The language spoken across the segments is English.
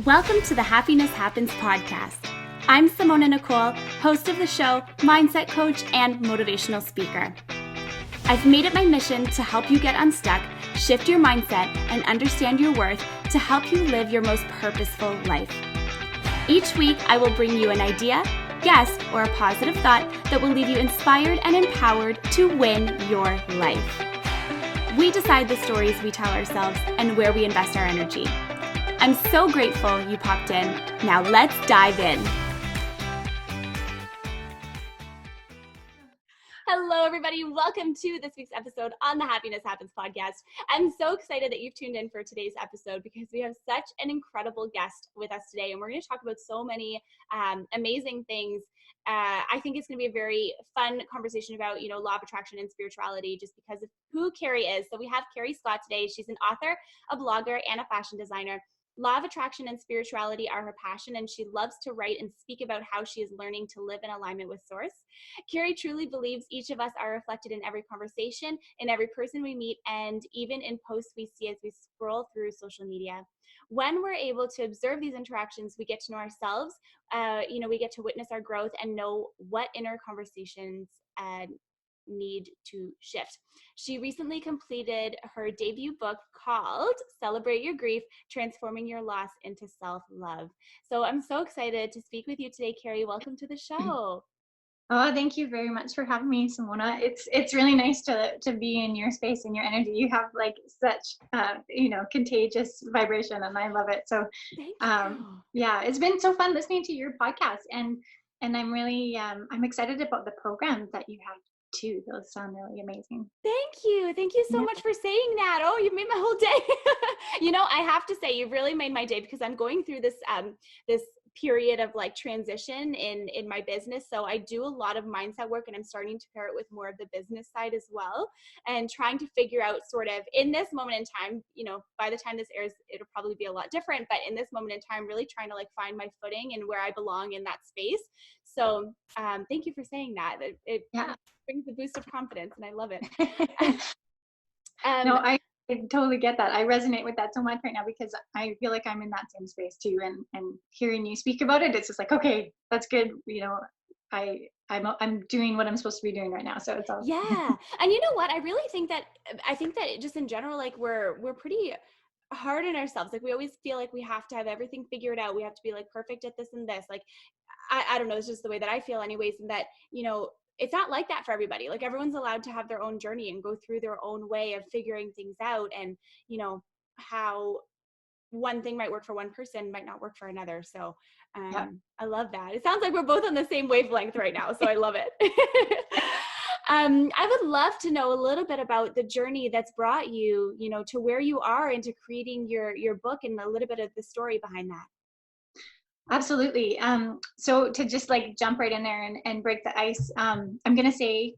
Welcome to the Happiness Happens podcast. I'm Simona Nicole, host of the show, mindset coach, and motivational speaker. I've made it my mission to help you get unstuck, shift your mindset, and understand your worth to help you live your most purposeful life. Each week, I will bring you an idea, guest, or a positive thought that will leave you inspired and empowered to win your life. We decide the stories we tell ourselves and where we invest our energy. I'm so grateful you popped in. Now let's dive in. Hello, everybody. Welcome to this week's episode on the Happiness Happens podcast. I'm so excited that you've tuned in for today's episode because we have such an incredible guest with us today, and we're going to talk about so many amazing things. I think it's going to be a very fun conversation about, law of attraction and spirituality just because of who Kerri is. So we have Kerri Scott today. She's an author, a blogger, and a fashion designer. Law of attraction and spirituality are her passion, and she loves to write and speak about how she is learning to live in alignment with source. Kerri truly believes each of us are reflected in every conversation, in every person we meet, and even in posts we see as we scroll through social media. When we're able to observe these interactions, we get to know ourselves, we get to witness our growth and know what inner conversations need to shift. She recently completed her debut book called Celebrate Your Grief, Transforming Your Loss into Self-Love. So I'm so excited to speak with you today, Kerri. Welcome to the show. Oh, thank you very much for having me, Simona. It's really nice to be in your space and your energy. You have like such contagious vibration, and I love it. So Thank you. yeah, it's been so fun listening to your podcast, and I'm really I'm excited about the programs that you have too. Those sound really amazing. Thank you so much for saying that. Oh, you made my whole day. I have to say you've really made my day because I'm going through this this period of like transition in my business. So I do a lot of mindset work, and I'm starting to pair it with more of the business side as well, and trying to figure out sort of in this moment in time, by the time this airs, it'll probably be a lot different, but in this moment in time, really trying to like find my footing and where I belong in that space. So thank you for saying that. It brings a boost of confidence, and I love it. No, I totally get that. I resonate with that so much right now because I feel like I'm in that same space too. And hearing you speak about it, it's just like, okay, that's good. I'm doing what I'm supposed to be doing right now. So it's all yeah. And you know what? I think that just in general, like we're pretty hard on ourselves. Like we always feel like we have to have everything figured out. We have to be like perfect at this and this. Like I don't know, it's just the way that I feel anyways. And that, it's not like that for everybody. Like everyone's allowed to have their own journey and go through their own way of figuring things out. And, how one thing might work for one person might not work for another. So I love that. It sounds like we're both on the same wavelength right now. So I love it. I would love to know a little bit about the journey that's brought you, to where you are into creating your book and a little bit of the story behind that. Absolutely. So to just like jump right in there and break the ice, I'm going to say,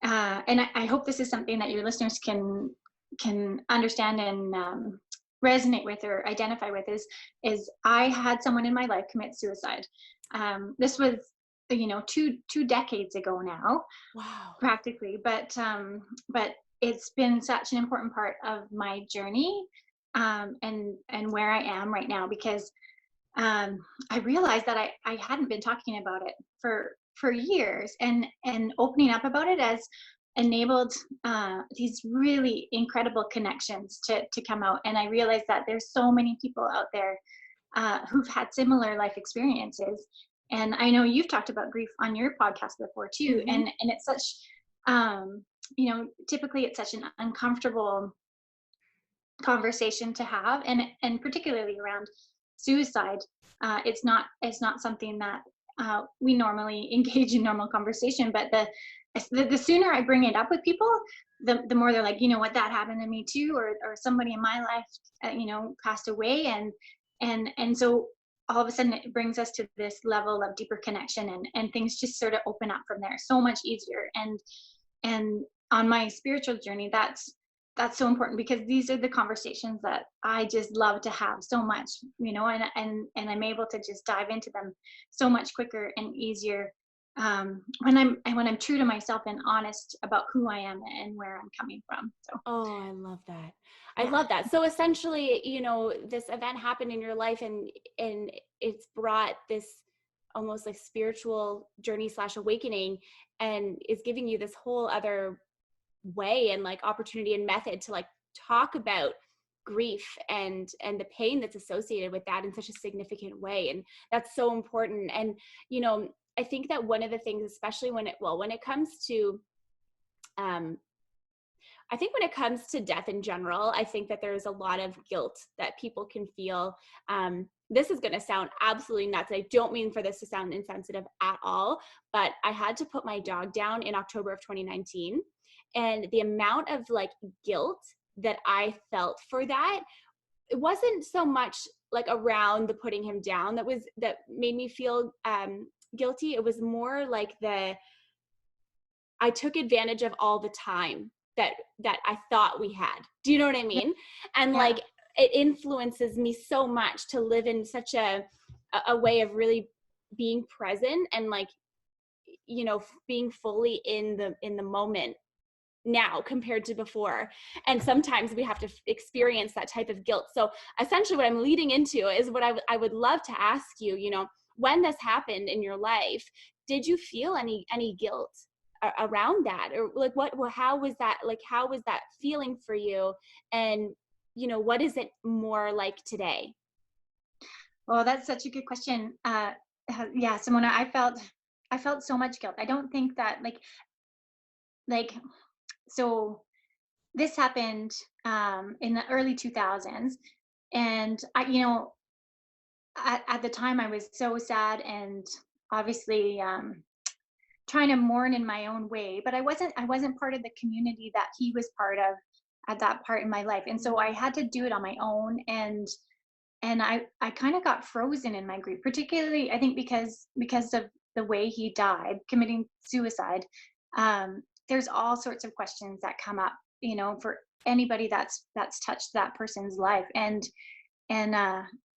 and I hope this is something that your listeners can understand and resonate with or identify with is I had someone in my life commit suicide. This was, 2 decades ago now. Wow. Practically, but it's been such an important part of my journey, and where I am right now because I realized that I hadn't been talking about it for years, and opening up about it has enabled these really incredible connections to come out. And I realized that there's so many people out there who've had similar life experiences. And I know you've talked about grief on your podcast before too. Mm-hmm. And it's such typically it's such an uncomfortable conversation to have, and particularly around suicide. It's not something that we normally engage in normal conversation, but the sooner I bring it up with people, the more they're like, what, that happened to me too, or somebody in my life passed away, and so all of a sudden it brings us to this level of deeper connection, and things just sort of open up from there so much easier. And on my spiritual journey, that's so important because these are the conversations that I just love to have so much, and I'm able to just dive into them so much quicker and easier when I'm true to myself and honest about who I am and where I'm coming from. So Oh, I love that. I yeah. love that. So essentially, this event happened in your life, and it's brought this almost like spiritual journey slash awakening, and is giving you this whole other way and like opportunity and method to like talk about grief and the pain that's associated with that in such a significant way. And that's so important. And I think that one of the things, especially when it comes to um I think when it comes to death in general, I think that there's a lot of guilt that people can feel. This is going to sound absolutely nuts. I don't mean for this to sound insensitive at all, but I had to put my dog down in October of 2019. And the amount of like guilt that I felt for that, it wasn't so much like around the putting him down that made me feel guilty. It was more like I took advantage of all the time that I thought we had. Do you know what I Yeah. mean? And Yeah. like it influences me so much to live in such a way of really being present and like being fully in the moment now compared to before. And sometimes we have to experience that type of guilt. So essentially what I'm leading into is what I would love to ask you, when this happened in your life, did you feel any guilt around that? Or like how was that feeling for you? And what is it more like today? Well, that's such a good question. Yeah, Simona, I felt so much guilt. I don't think that like so this happened in the early 2000s, and at the time I was so sad and obviously trying to mourn in my own way, but I wasn't part of the community that he was part of at that part in my life, and so I had to do it on my own. And I kind of got frozen in my grief, particularly I think because of the way he died, committing suicide. There's all sorts of questions that come up, for anybody that's touched that person's life. And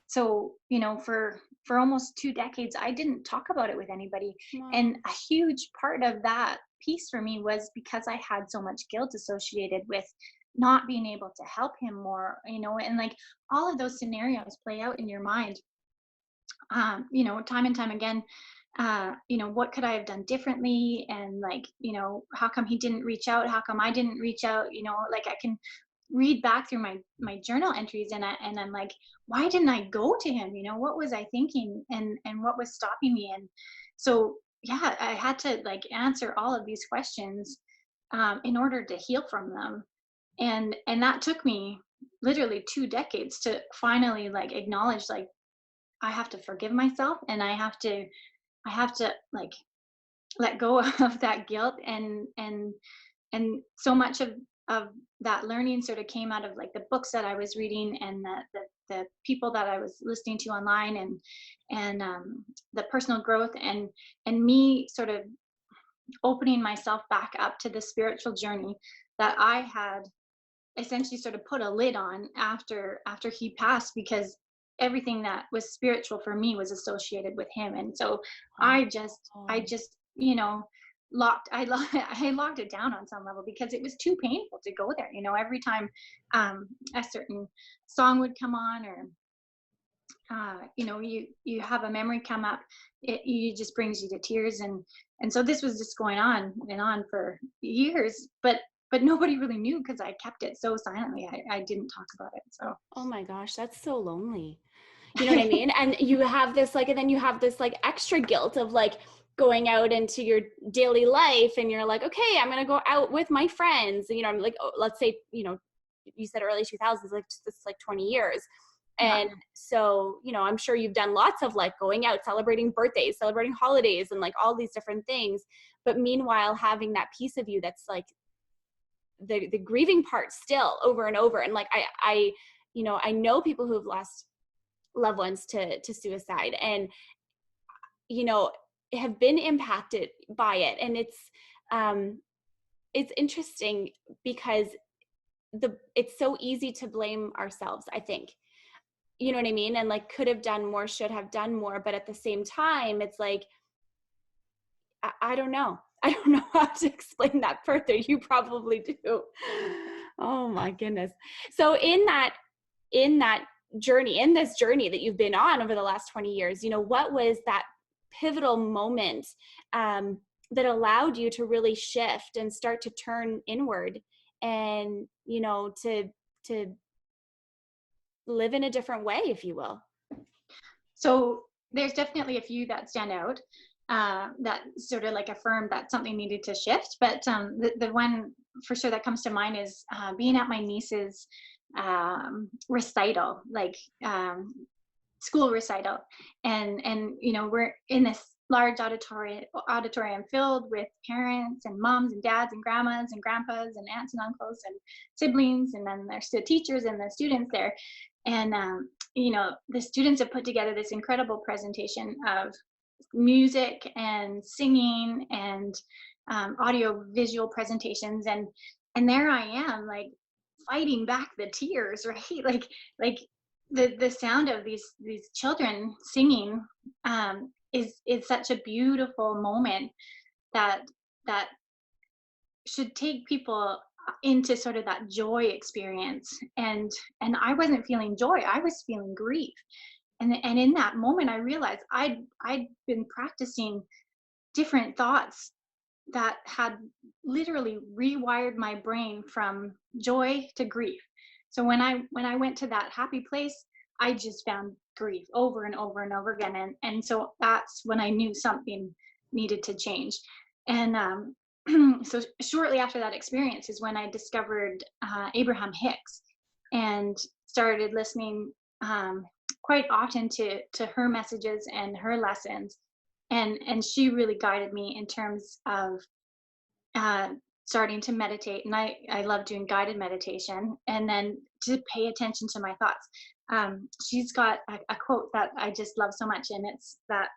so for almost 2 decades I didn't talk about it with anybody. Wow. And a huge part of that piece for me was because I had so much guilt associated with not being able to help him more, and like all of those scenarios play out in your mind, time and time again. What could I have done differently? And like, how come he didn't reach out? How come I didn't reach out? Like I can read back through my journal entries, and I'm like, why didn't I go to him? What was I thinking, and what was stopping me? And so yeah, I had to like answer all of these questions in order to heal from them. And that took me literally 2 decades to finally like acknowledge, like, I have to forgive myself, and I have to like let go of that guilt. And so much of that learning sort of came out of like the books that I was reading, and the people that I was listening to online, and the personal growth, and me sort of opening myself back up to the spiritual journey that I had essentially sort of put a lid on after he passed, because everything that was spiritual for me was associated with him. And so I just I locked it down on some level, because it was too painful to go there. Every time a certain song would come on, or you have a memory come up, it just brings you to tears. And so this was just going on and on for years, but nobody really knew, because I kept it so silently. I didn't talk about it. So Oh my gosh, that's so lonely. You know what I mean? And you have this like, and then you have this like extra guilt of like going out into your daily life, and you're like, okay, I'm going to go out with my friends. I'm like, oh, let's say, you said early 2000s, like this like 20 years. yeah. And so, I'm sure you've done lots of like going out, celebrating birthdays, celebrating holidays, and like all these different things. But meanwhile, having that piece of you that's like the grieving part still over and over. And like, I know people who have lost loved ones to suicide, and have been impacted by it. And it's interesting because it's so easy to blame ourselves, I think. You know what I mean? And like, could have done more, should have done more. But at the same time, it's like, I don't know. I don't know how to explain that further. You probably do. Oh my goodness. So in that journey, in this journey that you've been on over the last 20 years, what was that pivotal moment that allowed you to really shift and start to turn inward and, to live in a different way, if you will? So there's definitely a few that stand out, that sort of like affirmed that something needed to shift. But the one for sure that comes to mind is being at my niece's recital, like school recital, and we're in this large auditorium filled with parents and moms and dads and grandmas and grandpas and aunts and uncles and siblings, and then there's the teachers and the students there. And the students have put together this incredible presentation of music and singing and audio visual presentations, and there I am, like, fighting back the tears, right? Like the sound of these children singing is such a beautiful moment that that should take people into sort of that joy experience. And I wasn't feeling joy, I was feeling grief. And in that moment I realized I'd been practicing different thoughts that had literally rewired my brain from joy to grief. So when I went to that happy place, I just found grief over and over and over again. And so that's when I knew something needed to change. And so shortly after that experience is when I discovered Abraham Hicks and started listening quite often to her messages and her lessons. And she really guided me in terms of starting to meditate. And I love doing guided meditation, and then to pay attention to my thoughts. She's got a quote that I just love so much, and it's that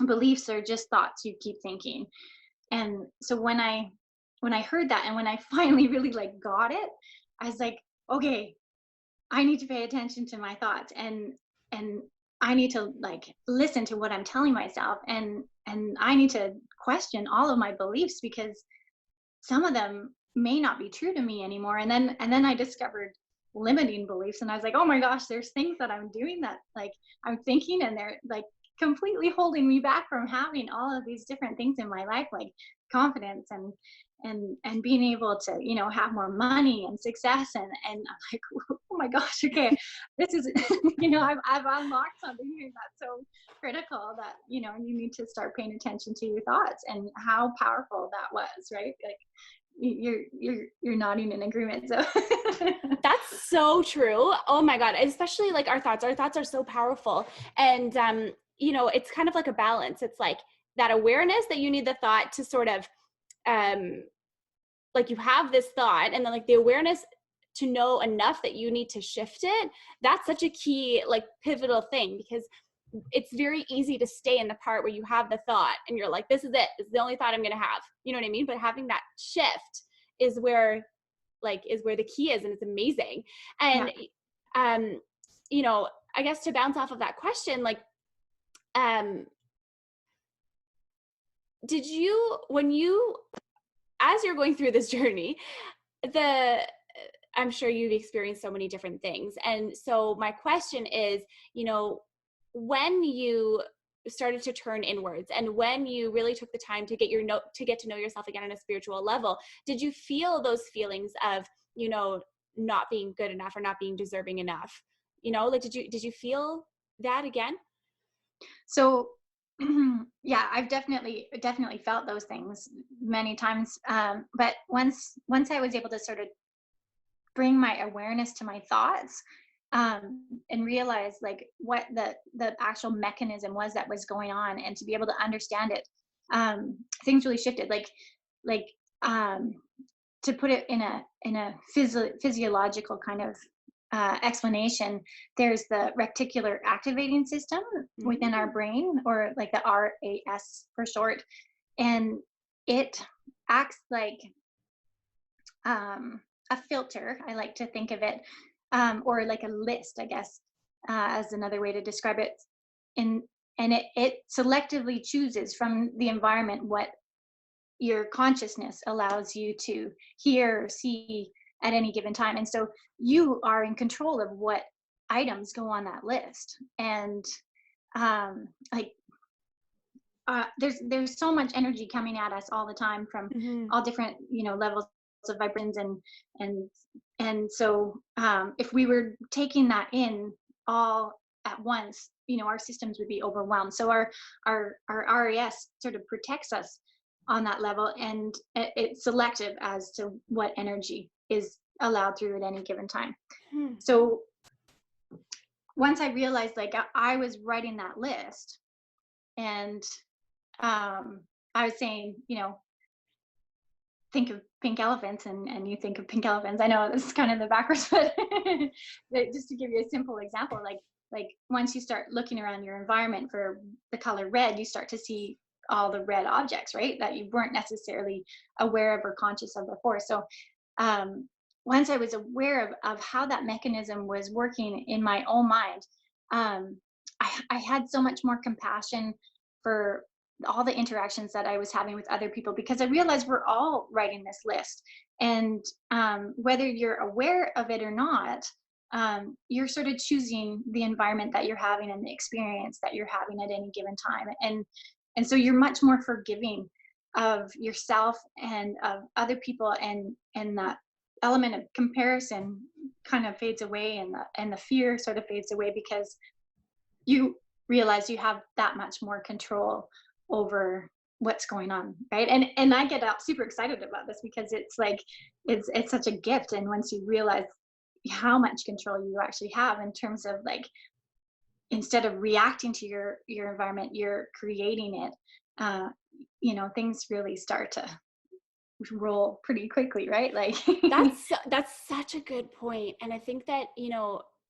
beliefs are just thoughts you keep thinking. And so when I heard that, and when I finally really like got it, I was like, okay, I need to pay attention to my thoughts, and I need to like listen to what I'm telling myself, and I need to question all of my beliefs, because some of them may not be true to me anymore. And then I discovered limiting beliefs, and I was like, oh my gosh, there's things that I'm doing that like I'm thinking, and they're like completely holding me back from having all of these different things in my life, like confidence and being able to have more money and success. And I'm like, oh my gosh, okay, this is I've unlocked something here that's so critical, that you need to start paying attention to your thoughts and how powerful that was, right? Like you're nodding in agreement, so That's so true. Oh my God. Especially like our thoughts are so powerful. And, it's kind of like a balance. It's like that awareness that you need the thought to sort of, like you have this thought, and then like the awareness to know enough that you need to shift it. That's such a key, like pivotal thing, because it's very easy to stay in the part where you have the thought and you're like, this is it. This is the only thought I'm going to have. You know what I mean? But having that shift is where the key is. And it's amazing. And, yeah. I guess to bounce off of that question, like, did you, as you're going through this journey, I'm sure you've experienced so many different things. And so my question is, when you started to turn inwards and when you really took the time to get to know yourself again on a spiritual level, did you feel those feelings of, not being good enough or not being deserving enough? Like, did you feel that again? So yeah, I've definitely felt those things many times. But once I was able to sort of bring my awareness to my thoughts, and realize like what the actual mechanism was that was going on, and to be able to understand it, things really shifted. Like to put it in a physiological kind of explanation, there's the reticular activating system within our brain, or like the RAS for short, and it acts like a filter, I like to think of it, or like a list, I guess, as another way to describe it. And and it selectively chooses from the environment what your consciousness allows you to hear or see at any given time. And so you are in control of what items go on that list. And like there's so much energy coming at us all the time from all different levels of vibrations, and so if we were taking that in all at once, our systems would be overwhelmed. So our RAS sort of protects us on that level, and it's selective as to what energy is allowed through at any given time. So once I realized, like, I was writing that list, and I was saying, think of pink elephants, and you think of pink elephants. I know this is kind of the backwards, but just to give you a simple example, like once you start looking around your environment for the color red, you start to see all the red objects, right, that you weren't necessarily aware of or conscious of before. So once I was aware of how that mechanism was working in my own mind, I had so much more compassion for all the interactions that I was having with other people, because I realized we're all writing this list, and whether you're aware of it or not, you're sort of choosing the environment that you're having and the experience that you're having at any given time. And so you're much more forgiving of yourself and of other people, and that element of comparison kind of fades away, and the fear sort of fades away, because you realize you have that much more control over what's going on, right? And I get super excited about this, because it's like it's such a gift. And once you realize how much control you actually have, in terms of, like, instead of reacting to your environment, you're creating it, things really start to roll pretty quickly, right? Like that's such a good point. And I think that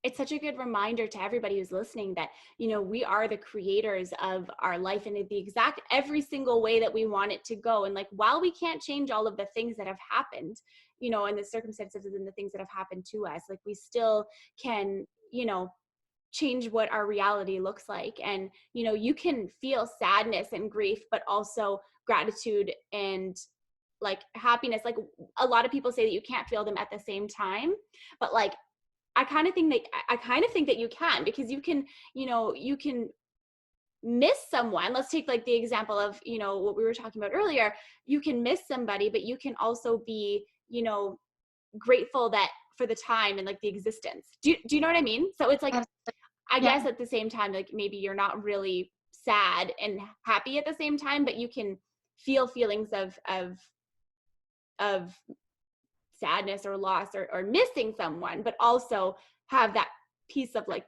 it's such a good reminder to everybody who's listening that we are the creators of our life in the exact every single way that we want it to go. And, like, while we can't change all of the things that have happened, and the circumstances and the things that have happened to us, like, we still can change what our reality looks like. And you can feel sadness and grief, but also gratitude and, like, happiness. Like, a lot of people say that you can't feel them at the same time, but, like, I kind of think that you can, because you can miss someone. Let's take, like, the example of what we were talking about earlier. You can miss somebody, but you can also be grateful that for the time and, like, the existence. Do you know what I mean? So it's like, I guess at the same time, like, maybe you're not really sad and happy at the same time, but you can feel feelings of sadness or loss or missing someone, but also have that piece of, like,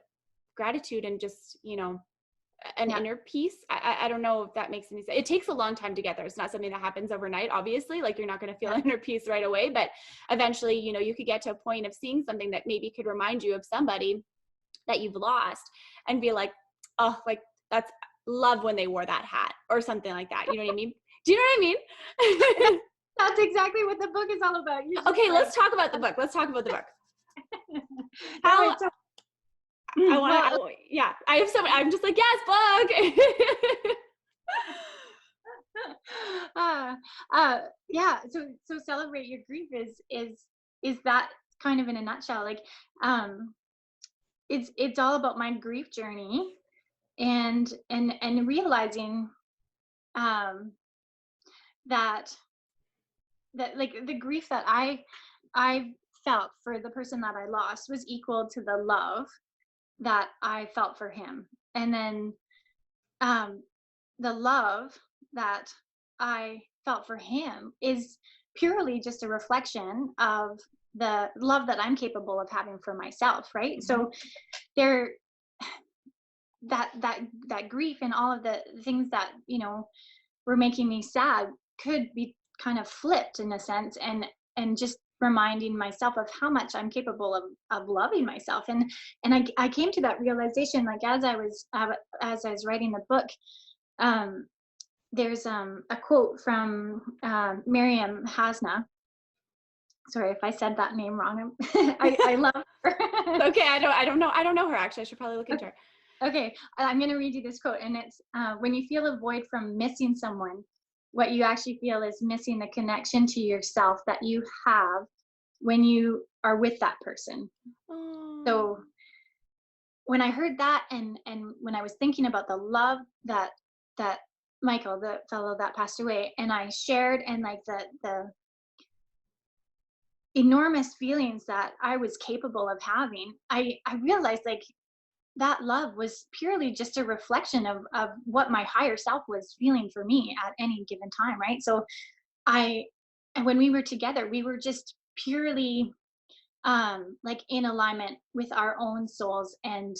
gratitude and just an inner peace. I don't know if that makes any sense. It takes a long time to get there. It's not something that happens overnight, obviously. Like, you're not going to feel inner peace right away, but eventually you could get to a point of seeing something that maybe could remind you of somebody that you've lost, and be like, oh, like, that's love when they wore that hat, or something like that. You know what I mean? Do you know what I mean? That's exactly what the book is all about. Okay, let's talk about the book. How, I have some. I'm just like, yes, book. So celebrate your grief is that kind of in a nutshell. Like, it's all about my grief journey, and realizing that like the grief that I felt for the person that I lost was equal to the love that I felt for him. And then the love that I felt for him is purely just a reflection of the love that I'm capable of having for myself, right? So there, that grief and all of the things that were making me sad could be kind of flipped in a sense, and just reminding myself of how much I'm capable of loving myself. And I came to that realization, like, as I was writing the book. There's a quote from Miriam Hasna. Sorry if I said that name wrong. I love her. Okay, I don't know her, actually. I should probably look into her. Okay, I'm going to read you this quote, and it's when you feel a void from missing someone, what you actually feel is missing the connection to yourself that you have when you are with that person. Oh. So when I heard that, and when I was thinking about the love that that Michael, the fellow that passed away, and I shared, and like the enormous feelings that I was capable of having, I realized like that love was purely just a reflection of what my higher self was feeling for me at any given time, right? So I, and when we were together, we were just purely like in alignment with our own souls, and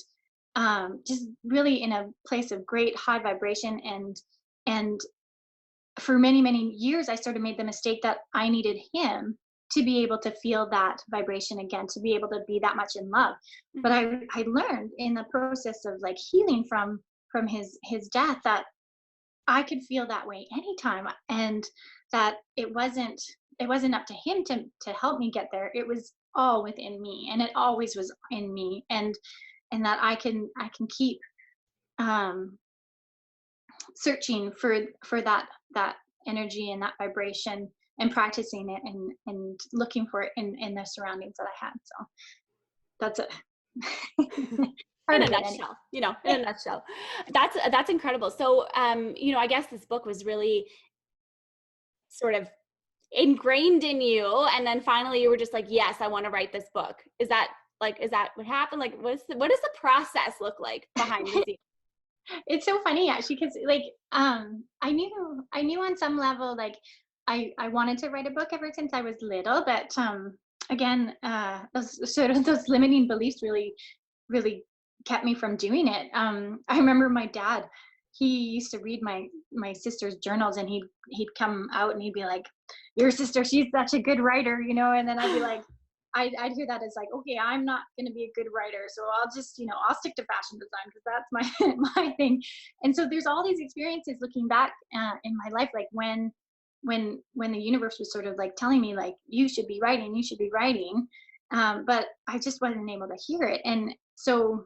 just really in a place of great high vibration. And for many many years I sort of made the mistake that I needed him to be able to feel that vibration again, to be able to be that much in love. But Mhm. I learned in the process of like healing from his death that I could feel that way anytime, and that it wasn't up to him to help me get there. It was all within me, and it always was in me. And that I can keep um searching for that energy and that vibration, and practicing it, and looking for it in the surroundings that I had. So that's a In part a of it anyway. nutshell, in a nutshell. That's incredible. So, I guess this book was really sort of ingrained in you, and then finally you were just like, yes, I want to write this book. Is that what happened? Like, what does the process look like behind the scenes? It's so funny actually, because like I knew on some level like I wanted to write a book ever since I was little, but again those limiting beliefs really kept me from doing it. I remember my dad, he used to read my sister's journals, and he'd come out and he'd be like, your sister, she's such a good writer, and then I'd be like, I'd hear that as like, okay, I'm not going to be a good writer, so I'll just, I'll stick to fashion design because that's my my thing. And so there's all these experiences looking back in my life, like when the universe was sort of like telling me like, you should be writing, but I just wasn't able to hear it. And so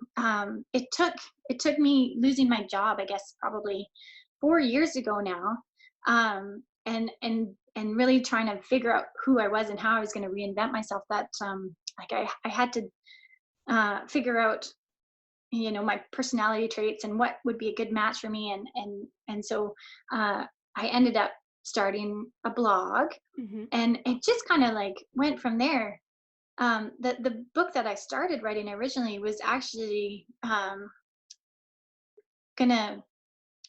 it took me losing my job, I guess probably 4 years ago now, and really trying to figure out who I was and how I was going to reinvent myself. That like I had to figure out my personality traits and what would be a good match for me, and so I ended up starting a blog, Hmm. and it just kind of like went from there. The book that I started writing originally was actually gonna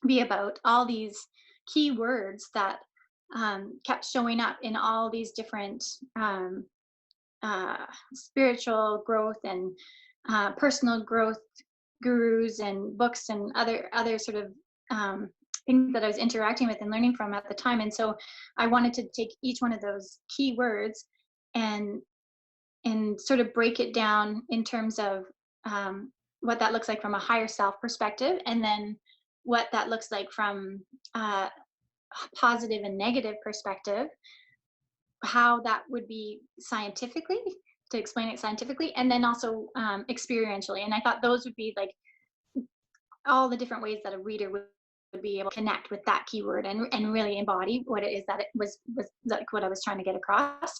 be about all these key words that kept showing up in all these different spiritual growth and personal growth gurus and books and other sort of things that I was interacting with and learning from at the time. And so I wanted to take each one of those key words and sort of break it down in terms of what that looks like from a higher self perspective, and then what that looks like from a positive and negative perspective, how that would be scientifically, to explain it scientifically, and then also experientially. And I thought those would be like all the different ways that a reader would be able to connect with that keyword, and really embody what it is that it was like what I was trying to get across.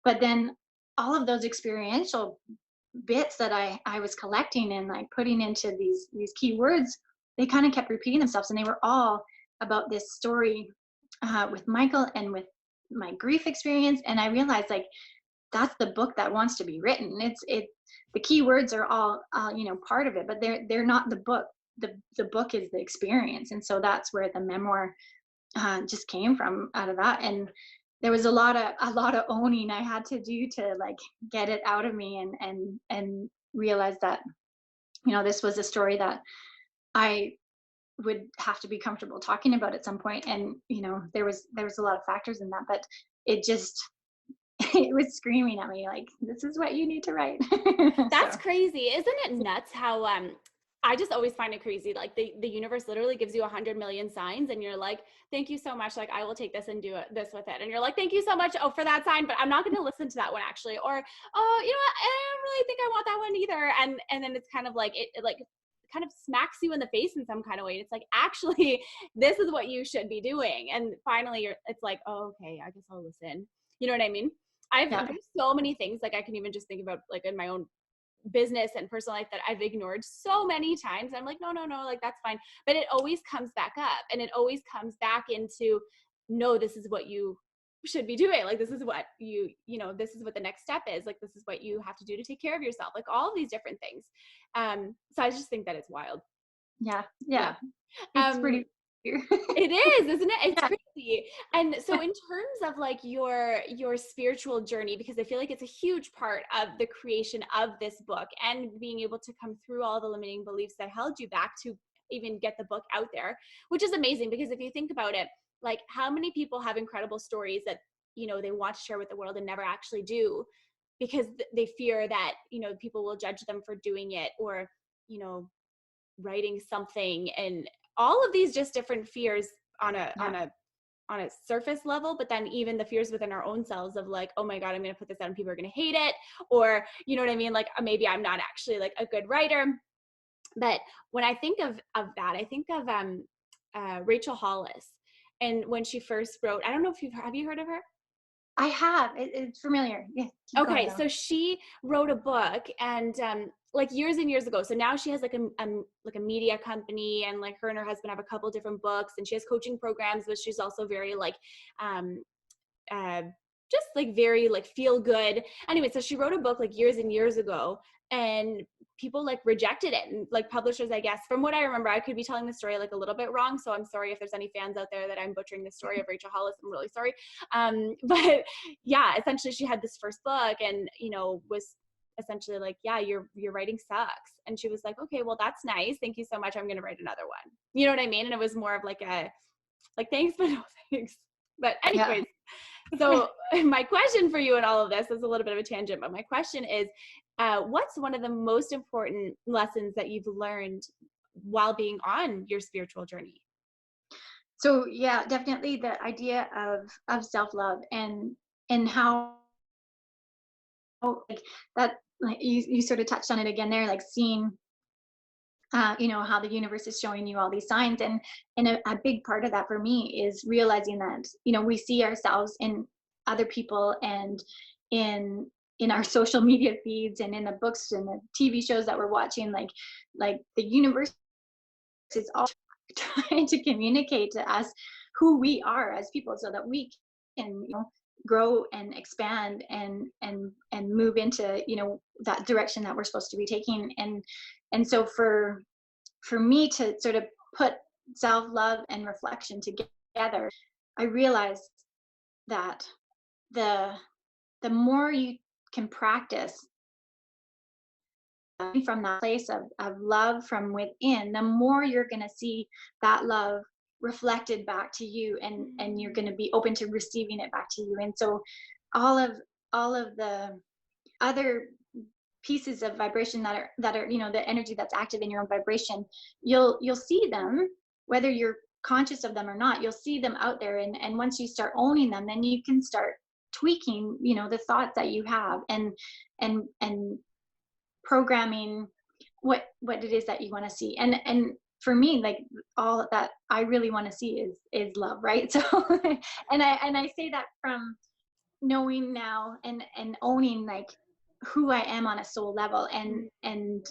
But then all of those experiential bits that I was collecting and like putting into these keywords, they kind of kept repeating themselves, and they were all about this story with Michael and with my grief experience. And I realized like that's the book that wants to be written. The keywords are all part of it, but they're not the book. The book is the experience, and so that's where the memoir just came from, out of that. And there was a lot of owning I had to do to like get it out of me, and realize that this was a story that I would have to be comfortable talking about at some point. And there was a lot of factors in that, but it just it was screaming at me like, this is what you need to write. That's So crazy. Isn't it nuts how I just always find it crazy. Like the universe literally gives you 100 million signs, and you're like, thank you so much. Like, I will take this and do this with it. And you're like, thank you so much. Oh, for that sign, but I'm not going to listen to that one actually. Or, oh, you know what? I don't really think I want that one either. And then it's kind of like, it like kind of smacks you in the face in some kind of way. It's like, actually, this is what you should be doing. And finally it's like, oh, okay, I guess I'll listen. You know what I mean? There's so many things, like I can even just think about like in my own business and personal life that I've ignored so many times. I'm like, no, like that's fine. But it always comes back up, and it always comes back into, no, this is what you should be doing. Like, this is what this is what the next step is. Like, this is what you have to do to take care of yourself. Like all of these different things. So I just think that it's wild. Yeah. It's pretty it is, isn't it? It's crazy. And so in terms of like your spiritual journey, because I feel like it's a huge part of the creation of this book and being able to come through all the limiting beliefs that held you back to even get the book out there, which is amazing. Because if you think about it, like how many people have incredible stories that, they want to share with the world and never actually do, because they fear that, people will judge them for doing it, or, writing something, and all of these just different fears on a surface level. But then even the fears within our own selves of like, oh my God, I'm going to put this out and people are going to hate it. Or, you know what I mean? Like maybe I'm not actually like a good writer. But when I think of that, I think of Rachel Hollis. And when she first wrote, I don't know if have you heard of her? I have. It's familiar. Yeah. Okay, so she wrote a book, and like years and years ago. So now she has like a media company, and like her and her husband have a couple different books, and she has coaching programs, but she's also very like just like very like feel good. Anyway, so she wrote a book like years and years ago, and people like rejected it, and like publishers, I guess, from what I remember, I could be telling the story like a little bit wrong, so I'm sorry if there's any fans out there that I'm butchering the story of Rachel Hollis. I'm really sorry. But yeah, essentially she had this first book, and was essentially like, yeah, your writing sucks. And she was like, okay, well, that's nice, thank you so much, I'm gonna write another one. You know what I mean? And it was more of like a like, thanks but no thanks. But anyways, so my question for you in all of this is a little bit of a tangent, but my question is, what's one of the most important lessons that you've learned while being on your spiritual journey? So yeah, definitely the idea of self-love, and how like that, like you sort of touched on it again there, like seeing how the universe is showing you all these signs, and a big part of that for me is realizing that we see ourselves in other people, and in our social media feeds, and in the books and the TV shows that we're watching, like the universe is all trying to communicate to us who we are as people, so that we can grow and expand and move into that direction that we're supposed to be taking. And so for me to sort of put self-love and reflection together, I realized that the more you can practice from that place of love from within, the more you're going to see that love reflected back to you, and you're going to be open to receiving it back to you. And so all of the other pieces of vibration that are the energy that's active in your own vibration, you'll see them whether you're conscious of them or not. You'll see them out there, and once you start owning them, then you can start tweaking the thoughts that you have, and programming what it is that you want to see. And for me, like, all that I really want to see is love, right? So and I say that from knowing now and owning like who I am on a soul level, and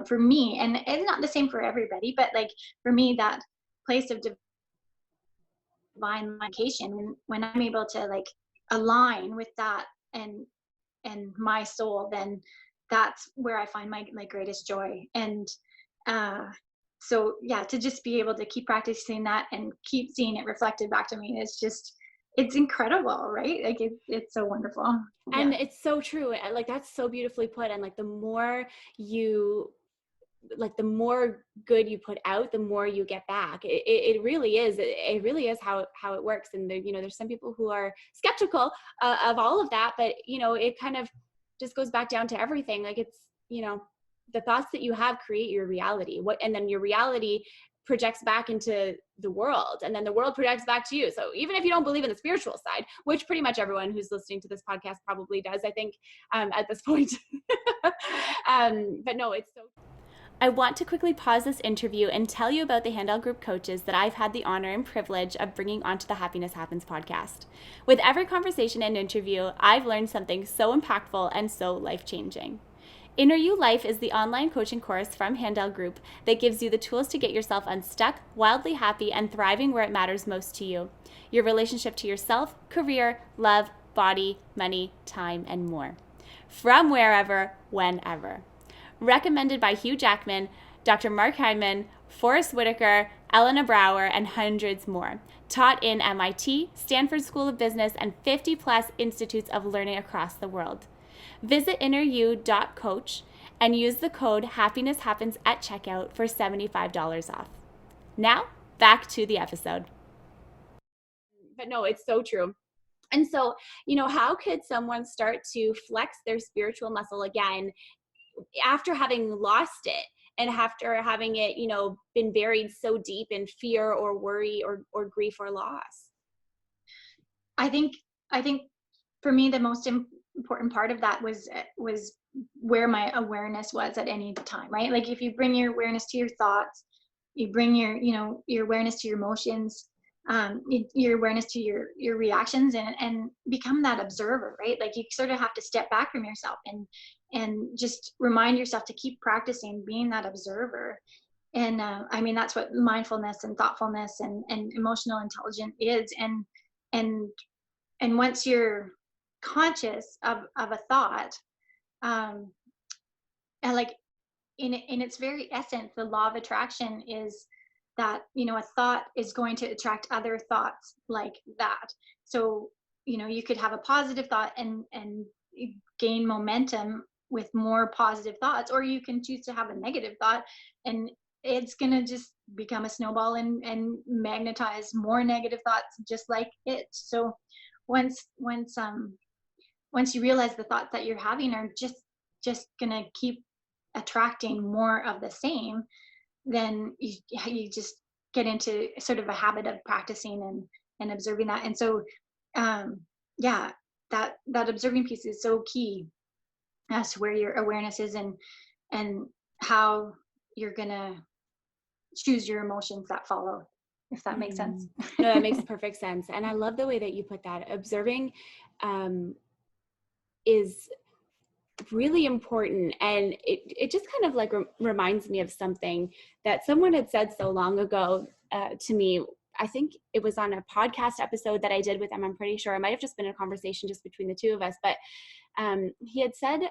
for me, and it's not the same for everybody, but like for me, that place of divine location, when I'm able to like align with that and my soul, then that's where I find my greatest joy. And so yeah, to just be able to keep practicing that and keep seeing it reflected back to me, it's incredible, right? Like it's so wonderful. And it's so true. Like, that's so beautifully put. And like, the more good you put out, the more you get back. It really is. It really is how it works. And there's some people who are skeptical of all of that, but it kind of just goes back down to everything. Like, it's, the thoughts that you have create your reality. And then your reality projects back into the world, and then the world projects back to you. So even if you don't believe in the spiritual side, which pretty much everyone who's listening to this podcast probably does, I think, at this point, but no, it's so. I want to quickly pause this interview and tell you about the Handel Group coaches that I've had the honor and privilege of bringing onto the Happiness Happens podcast. With every conversation and interview, I've learned something so impactful and so life-changing. Inner You Life is the online coaching course from Handel Group that gives you the tools to get yourself unstuck, wildly happy, and thriving where it matters most to you. Your relationship to yourself, career, love, body, money, time, and more. From wherever, whenever. Recommended by Hugh Jackman, Dr. Mark Hyman, Forrest Whitaker, Elena Brower, and hundreds more. Taught in MIT, Stanford School of Business, and 50 plus institutes of learning across the world. Visit inneryou.coach and use the code HappinessHappens at checkout for $75 off. Now, back to the episode. But no, it's so true. And so, how could someone start to flex their spiritual muscle again after having lost it and after having it, been buried so deep in fear or worry or grief or loss? I think for me, the most important part of that was where my awareness was at any time, right? Like if you bring your awareness to your thoughts, you bring your awareness to your emotions, your awareness to your reactions, and become that observer, right? Like you sort of have to step back from yourself and just remind yourself to keep practicing being that observer. And I mean, that's what mindfulness and thoughtfulness and emotional intelligence is. And once you're conscious of a thought, and like in its very essence, the law of attraction is that a thought is going to attract other thoughts like that. So you could have a positive thought and gain momentum with more positive thoughts, or you can choose to have a negative thought and it's going to just become a snowball and magnetize more negative thoughts just like it. So once you realize the thoughts that you're having are just going to keep attracting more of the same, then you just get into sort of a habit of practicing and observing that. And so yeah, that observing piece is so key as to where your awareness is and how you're gonna choose your emotions that follow, if that makes sense. No, that makes perfect sense. And I love the way that you put that. Observing is really important. And it just kind of like reminds me of something that someone had said so long ago to me. I think it was on a podcast episode that I did with him. I'm pretty sure it might have just been a conversation just between the two of us, but he had said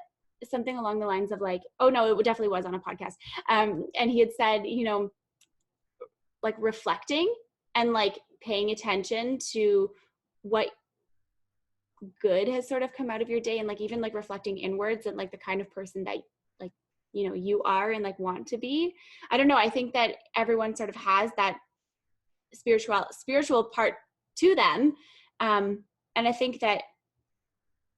something along the lines of like, oh no, it definitely was on a podcast. And he had said, like reflecting and like paying attention to what good has sort of come out of your day, and like even like reflecting inwards and like the kind of person that like you are and like want to be. I don't know, I think that everyone sort of has that spiritual part to them, and I think that,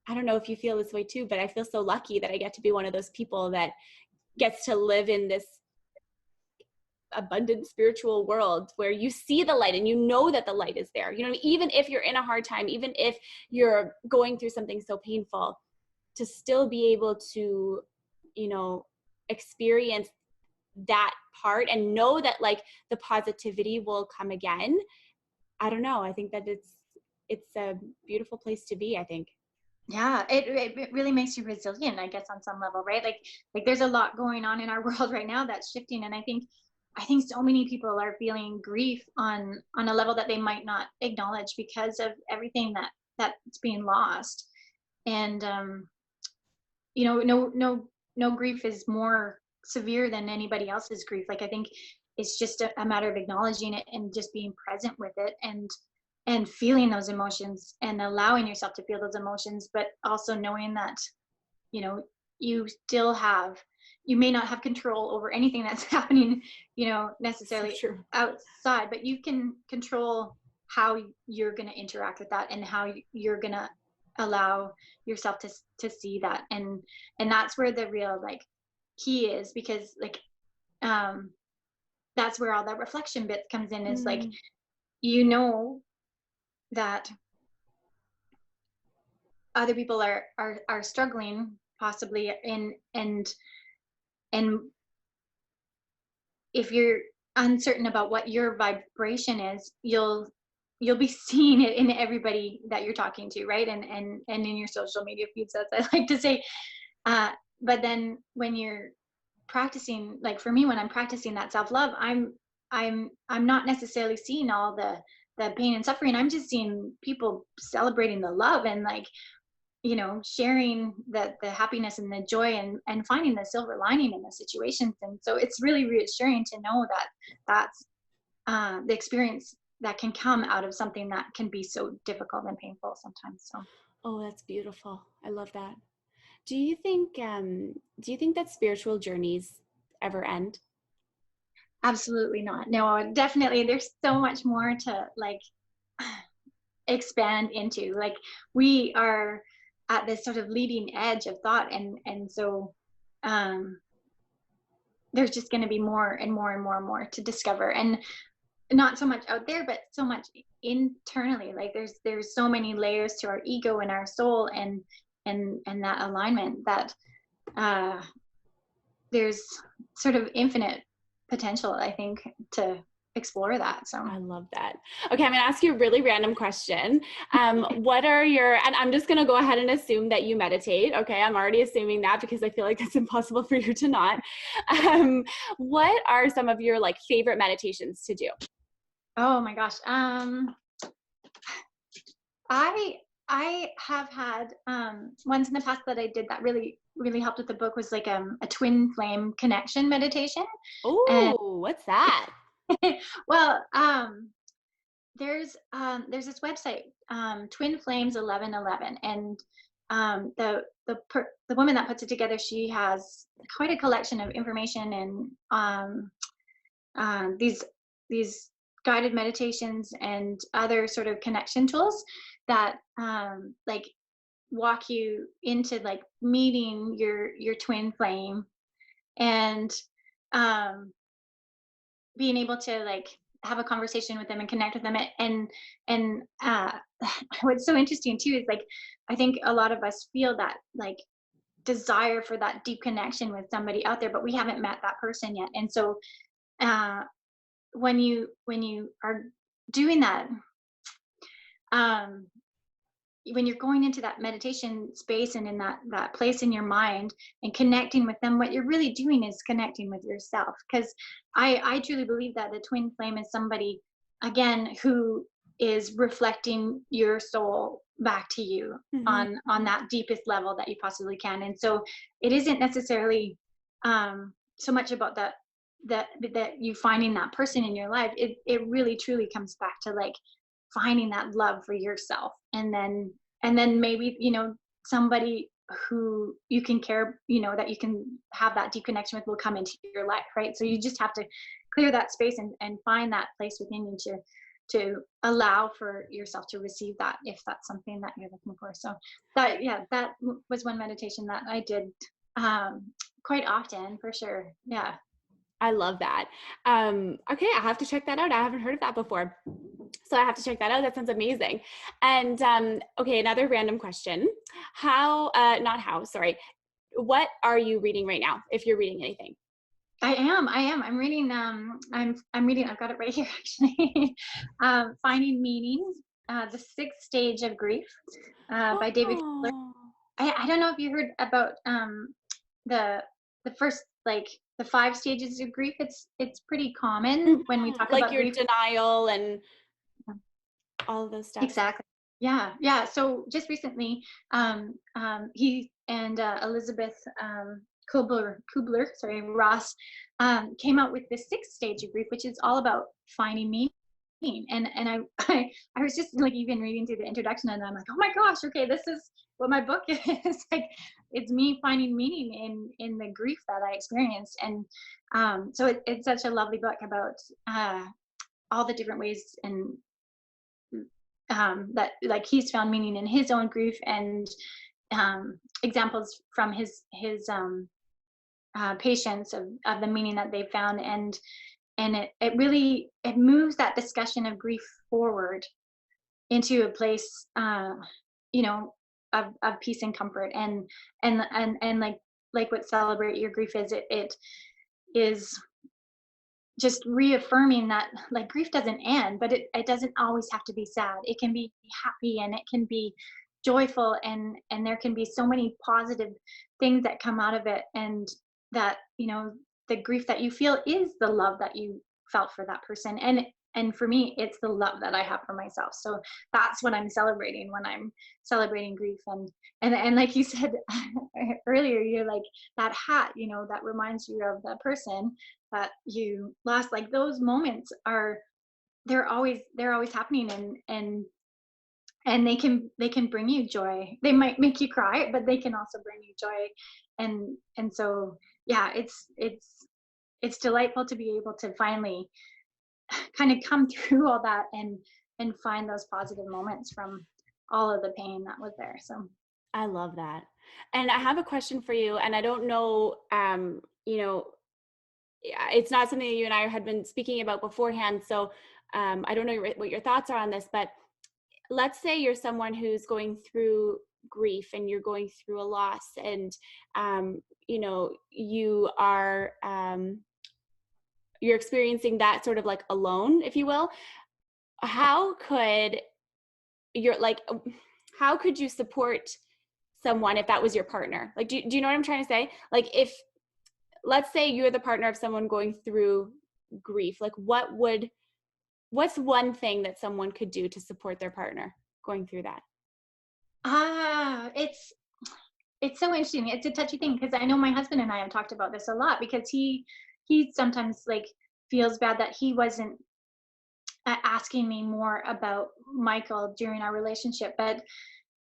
I don't know if you feel this way too, but I feel so lucky that I get to be one of those people that gets to live in this abundant spiritual world where you see the light and you know that the light is there. Even if you're in a hard time, even if you're going through something so painful, to still be able to, experience that part and know that like the positivity will come again. I don't know. I think that it's a beautiful place to be, I think. Yeah, it really makes you resilient, I guess, on some level, right? Like there's a lot going on in our world right now that's shifting, and I think so many people are feeling grief on a level that they might not acknowledge because of everything that's being lost. And no grief is more severe than anybody else's grief. Like I think it's just a matter of acknowledging it and just being present with it and feeling those emotions and allowing yourself to feel those emotions, but also knowing that you may not have control over anything that's happening necessarily outside, but you can control how you're going to interact with that and how you're going to allow yourself to see that. And that's where the real like key is, because like that's where all that reflection bit comes in, is like that other people are struggling possibly and if you're uncertain about what your vibration is, you'll be seeing it in everybody that you're talking to, right? And in your social media feeds, as I like to say. uh but then when you're practicing, like for me, when I'm practicing that self-love, I'm not necessarily seeing all the pain and suffering. I'm just seeing people celebrating the love, and like, sharing the happiness and the joy, and finding the silver lining in the situations. And so it's really reassuring to know that that's the experience that can come out of something that can be so difficult and painful sometimes. So Oh, that's beautiful. I love that. Do you think that spiritual journeys ever end? absolutely not. No, definitely. There's so much more to like expand into. Like, we are at this sort of leading edge of thought, and so um there's just going to be more and more and more and more to discover, and not so much out there, but so much internally. Like, there's so many layers to our ego and our soul, and that alignment, that uh there's sort of infinite potential, I think, to explore that. So I love that. Okay, I'm gonna ask you a really random question. What are your, and I'm just gonna go ahead and assume that you meditate. Okay, I'm already assuming that because I feel like it's impossible for you to not. Um, what are some of your like favorite meditations to do? oh my gosh, I I have had ones in the past that I did that really helped with the book, was like a twin flame connection meditation. And Oh, what's that? well, there's this website, Twin Flames 1111, and the woman that puts it together, she has quite a collection of information, and these guided meditations and other sort of connection tools that like walk you into like meeting your twin flame, and um being able to like have a conversation with them and connect with them. And what's so interesting too is, like, I think a lot of us feel that like desire for that deep connection with somebody out there, but we haven't met that person yet. And so uh when you are doing that, um when you're going into that meditation space and in that place in your mind and connecting with them, what you're really doing is connecting with yourself. Because I truly believe that the twin flame is somebody, again, who is reflecting your soul back to you Mm-hmm. on that deepest level that you possibly can. And so it isn't necessarily so much about that you finding that person in your life. It really truly comes back to like finding that love for yourself, and then maybe, somebody who you can care, that you can have that deep connection with, will come into your life, right? So you just have to clear that space, and find that place within you to allow for yourself to receive that, if that's something that you're looking for. So that was one meditation that I did quite often, for sure. Yeah. I love that. Okay, I have to check that out. I haven't heard of that before. So I have to check that out. That sounds amazing. And okay, another random question. Sorry. What are you reading right now, if you're reading anything? I'm reading, I'm reading, I've got it right here, actually. Finding Meaning, The Sixth Stage of Grief, by David Keeler. Oh, I don't know if you heard about the the first, like, the five stages of grief. It's pretty common when we talk like about your grief. denial and all of those steps. Exactly. Yeah, yeah. So just recently, he and Elizabeth Kubler, sorry, Ross, came out with the sixth stage of grief, which is all about finding meaning. And I was just like even reading through the introduction, and I'm like, oh my gosh, okay, this is what my book is. Like, it's me finding meaning in the grief that I experienced. And so it's such a lovely book about all the different ways, and that like he's found meaning in his own grief, and examples from his patients of the meaning that they found. And it really, it moves that discussion of grief forward into a place, you know of peace and comfort, and like what Celebrate Your Grief is. It is just reaffirming that like grief doesn't end, but it doesn't always have to be sad. It can be happy and it can be joyful, and there can be so many positive things that come out of it, and that, the grief that you feel is the love that you felt for that person. And for me, it's the love that I have for myself. So that's what I'm celebrating when I'm celebrating grief. And like you said earlier, you're like, that hat, that reminds you of the person that you lost. Like those moments are, they're always happening, and they can bring you joy. They might make you cry, but they can also bring you joy. And so yeah, it's delightful to be able to finally kind of come through all that, and find those positive moments from all of the pain that was there. So I love that. And I have a question for you, and I don't know, it's not something that you and I had been speaking about beforehand. So I don't know what your thoughts are on this, but let's say you're someone who's going through grief and you're going through a loss, and you are you're experiencing that sort of like alone, if you will. How could how could you support someone if that was your partner? Like, do you know what I'm trying to say? Like, if, let's say you're the partner of someone going through grief, like what's one thing that someone could do to support their partner going through that? It's so interesting. It's a touchy thing, because I know my husband and I have talked about this a lot, because he sometimes like feels bad that he wasn't asking me more about Michael during our relationship. But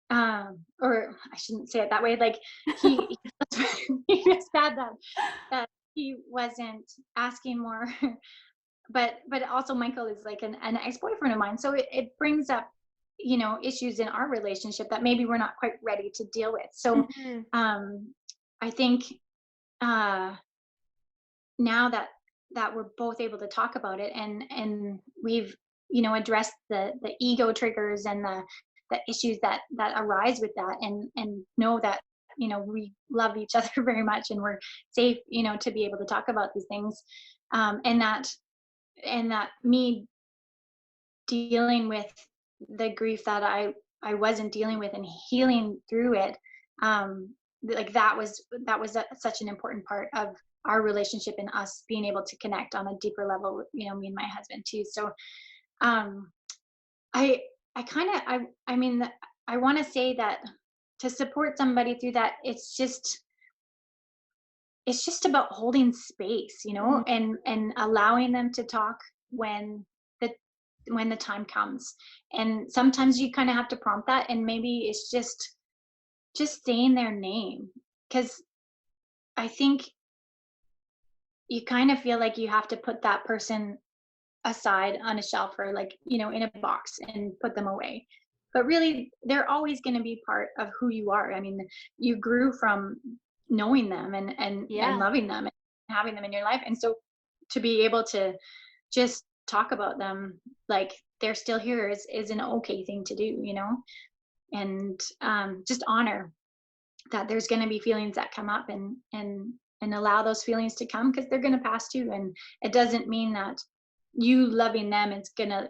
or I shouldn't say it that way. Like he he feels bad that he wasn't asking more. But also Michael is like an ex-boyfriend of mine, so it brings up issues in our relationship that maybe we're not quite ready to deal with. So Mm-hmm. I think now that we're both able to talk about it, and we've addressed the ego triggers and the issues that arise with that, and know that we love each other very much, and we're safe to be able to talk about these things, and that me dealing with the grief that I wasn't dealing with, and healing through it, like that was such an important part of our relationship, and us being able to connect on a deeper level, me and my husband too. So I I kind of I mean I want to say that to support somebody through that, it's just about holding space, and allowing them to talk when the when the time comes. And sometimes you kind of have to prompt that, and maybe it's just saying their name, because I think you kind of feel like you have to put that person aside on a shelf, or like in a box, and put them away. But really, they're always going to be part of who you are. I mean, you grew from knowing them, and Yeah. loving them, and having them in your life. And so to be able to just talk about them like they're still here is an okay thing to do, and just honor that there's going to be feelings that come up, and allow those feelings to come, because they're going to pass too. And it doesn't mean that you loving them is going to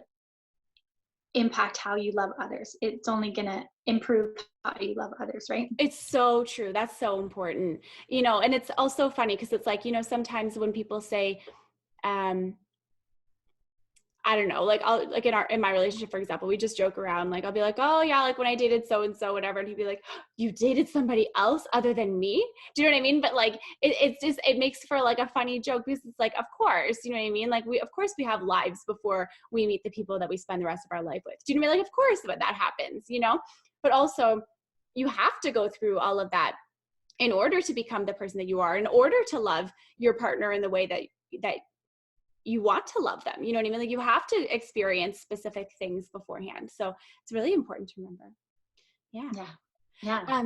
impact how you love others. It's only going to improve how you love others, right? It's so true. That's so important. And it's also funny because it's like, sometimes when people say, I don't know, like I'll like in my relationship, for example, we just joke around. Like I'll be like, oh yeah, like when I dated so and so, whatever, and he'd be like, you dated somebody else other than me? Do you know what I mean? But like it makes for like a funny joke, because it's like, of course, you know what I mean? Like of course we have lives before we meet the people that we spend the rest of our life with. Do you know what I mean? Like of course that happens, But also you have to go through all of that in order to become the person that you are, in order to love your partner in the way that you want to love them. You know what I mean? Like you have to experience specific things beforehand. So it's really important to remember. Yeah. Yeah.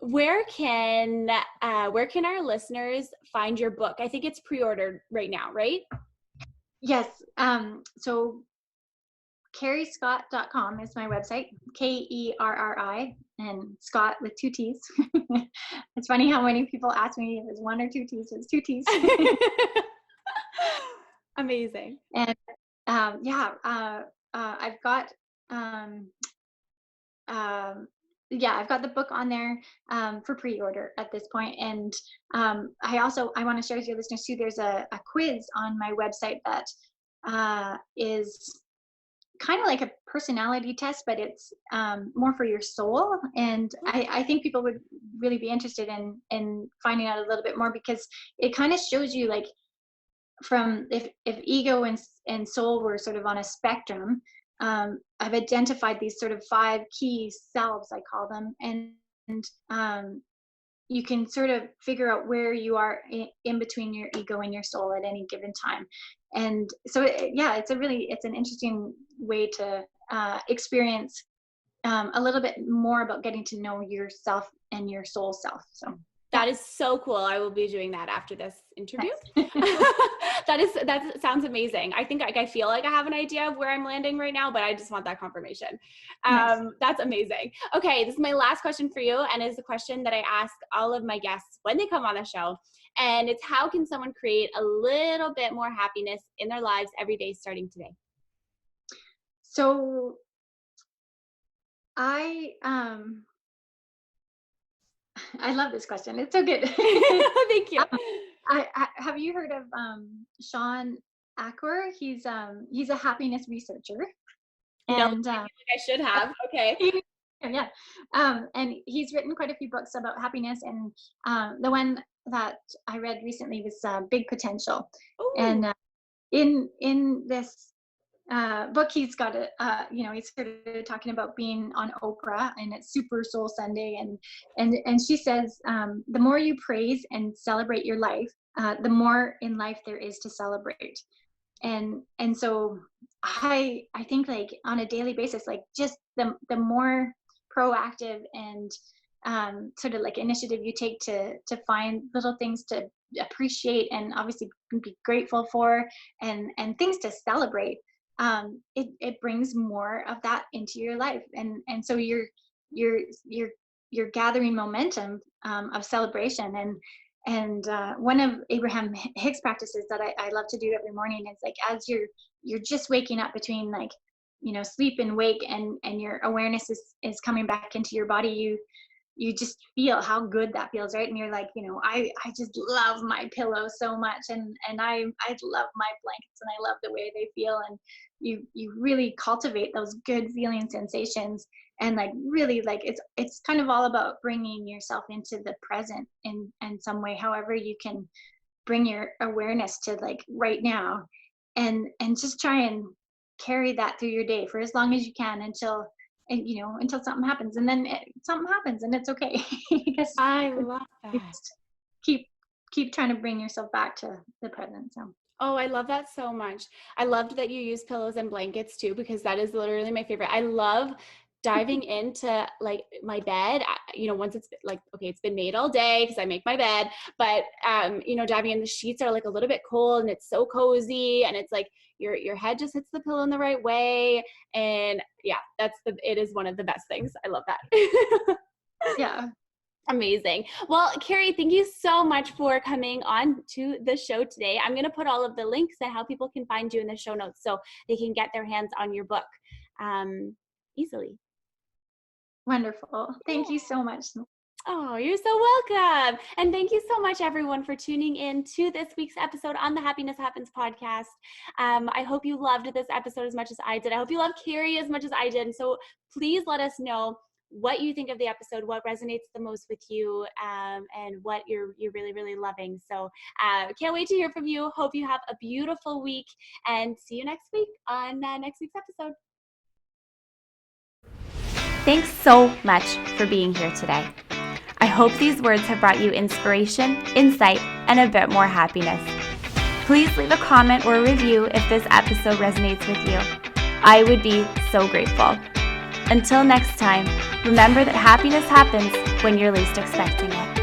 Where can our listeners find your book? I think it's pre-ordered right now, right? Yes. So kerriscott.com is my website. Kerri, and Scott with 2 T's. It's funny how many people ask me if it's 1 or 2 T's. It's 2 T's. Amazing. And I've got um, I've got the book on there for pre-order at this point. And I want to share with your listeners too. There's a quiz on my website that is kind of like a personality test, but it's more for your soul. And I think people would really be interested in finding out a little bit more, because it kind of shows you, like, from if ego and soul were sort of on a spectrum. I've identified these sort of 5 key selves, I call them, and you can sort of figure out where you are in between your ego and your soul at any given time. And so it's an interesting way to experience a little bit more about getting to know yourself and your soul self. So that is so cool. I will be doing that after this interview. That sounds amazing. I think I feel like I have an idea of where I'm landing right now, but I just want that confirmation. Nice. That's amazing. Okay, this is my last question for you, and it's a question that I ask all of my guests when they come on the show. And it's, how can someone create a little bit more happiness in their lives every day starting today? So I love this question. It's so good. Thank you. I have you heard of Sean Acker? He's a happiness researcher. And no, I should have. Okay. Yeah. And he's written quite a few books about happiness, and the one that I read recently was Big Potential. Ooh. And in this book, he's got he's sort of talking about being on Oprah, and it's Super Soul Sunday, and she says, the more you praise and celebrate your life, the more in life there is to celebrate. And so I think, like, on a daily basis, like, just the more proactive and sort of like initiative you take to find little things to appreciate and obviously be grateful for, and things to celebrate, it brings more of that into your life. And so you're gathering momentum of celebration. And one of Abraham Hicks' practices that I love to do every morning is, like, as you're just waking up between, like, sleep and wake, and your awareness is coming back into your body, you just feel how good that feels, right? And you're like, I just love my pillow so much, and I love my blankets, and I love the way they feel. And you really cultivate those good feeling sensations, and, like, really, like, it's kind of all about bringing yourself into the present in some way, however you can bring your awareness to, like, right now, and just try and carry that through your day for as long as you can, until something happens. And then something happens, and it's okay. Because I love that. Keep trying to bring yourself back to the present. So. Oh, I love that so much. I loved that you use pillows and blankets too, because that is literally my favorite. I love diving into, like, my bed, once it's like, okay, it's been made all day because I make my bed, but diving in, the sheets are like a little bit cold, and it's so cozy, and it's like your head just hits the pillow in the right way. And yeah, it is one of the best things. I love that. Yeah. Amazing. Well, Kerri, thank you so much for coming on to the show today. I'm going to put all of the links and how people can find you in the show notes, so they can get their hands on your book easily. Wonderful. Thank you so much. Oh, you're so welcome. And thank you so much, everyone, for tuning in to this week's episode on the Happiness Happens podcast. I hope you loved this episode as much as I did. I hope you loved Kerri as much as I did. So please let us know what you think of the episode, what resonates the most with you, and what you're really, really loving. So can't wait to hear from you. Hope you have a beautiful week, and see you next week on next week's episode. Thanks so much for being here today. I hope these words have brought you inspiration, insight, and a bit more happiness. Please leave a comment or a review if this episode resonates with you. I would be so grateful. Until next time, remember that happiness happens when you're least expecting it.